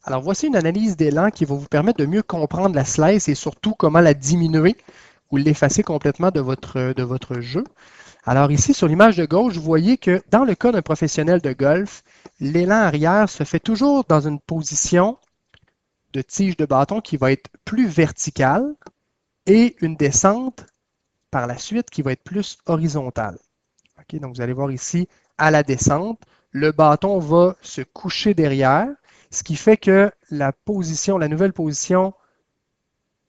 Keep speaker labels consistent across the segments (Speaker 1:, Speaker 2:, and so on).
Speaker 1: Alors, voici une analyse d'élan qui va vous permettre de mieux comprendre la slice et surtout comment la diminuer ou l'effacer complètement de votre jeu. Alors ici, sur l'image de gauche, vous voyez que dans le cas d'un professionnel de golf, l'élan arrière se fait toujours dans une position de tige de bâton qui va être plus verticale et une descente par la suite qui va être plus horizontale. Okay, donc vous allez voir ici, à la descente, le bâton va se coucher derrière, ce qui fait que la nouvelle position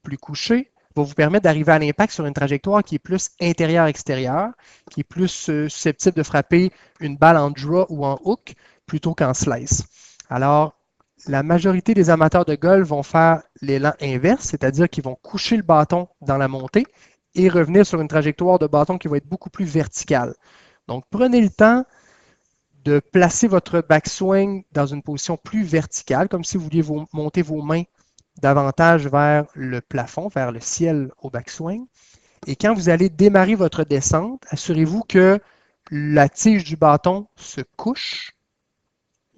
Speaker 1: plus couchée va vous permettre d'arriver à l'impact sur une trajectoire qui est plus intérieure-extérieure, qui est plus susceptible de frapper une balle en draw ou en hook plutôt qu'en slice. Alors, la majorité des amateurs de golf vont faire l'élan inverse, c'est-à-dire qu'ils vont coucher le bâton dans la montée et revenir sur une trajectoire de bâton qui va être beaucoup plus verticale. Donc, prenez le temps de placer votre backswing dans une position plus verticale, comme si vous vouliez monter vos mains davantage vers le plafond, vers le ciel au backswing. Et quand vous allez démarrer votre descente, assurez-vous que la tige du bâton se couche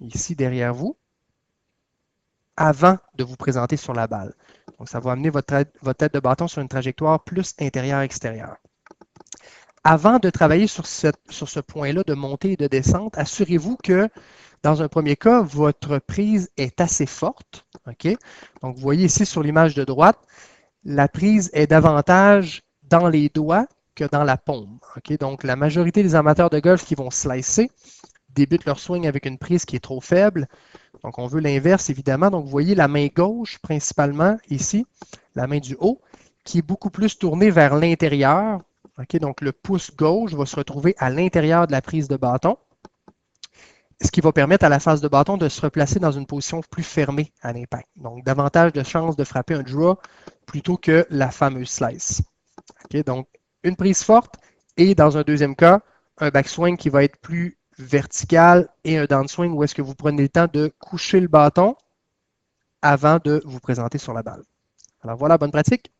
Speaker 1: ici derrière vous avant de vous présenter sur la balle. Donc, ça va amener votre tête de bâton sur une trajectoire plus intérieure-extérieure. Avant de travailler sur ce point-là de montée et de descente, assurez-vous que dans un premier cas, votre prise est assez forte. Okay? Donc, vous voyez ici sur l'image de droite, la prise est davantage dans les doigts que dans la paume. Okay? Donc, la majorité des amateurs de golf qui vont slicer débutent leur swing avec une prise qui est trop faible. Donc, on veut l'inverse, évidemment. Donc, vous voyez la main gauche, principalement, ici, la main du haut, qui est beaucoup plus tournée vers l'intérieur. Okay? Donc, le pouce gauche va se retrouver à l'intérieur de la prise de bâton, ce qui va permettre à la face de bâton de se replacer dans une position plus fermée à l'impact. Donc, davantage de chances de frapper un draw plutôt que la fameuse slice. Okay? Donc, une prise forte et dans un deuxième cas, un backswing qui va être plus vertical et un downswing où est-ce que vous prenez le temps de coucher le bâton avant de vous présenter sur la balle. Alors voilà, bonne pratique.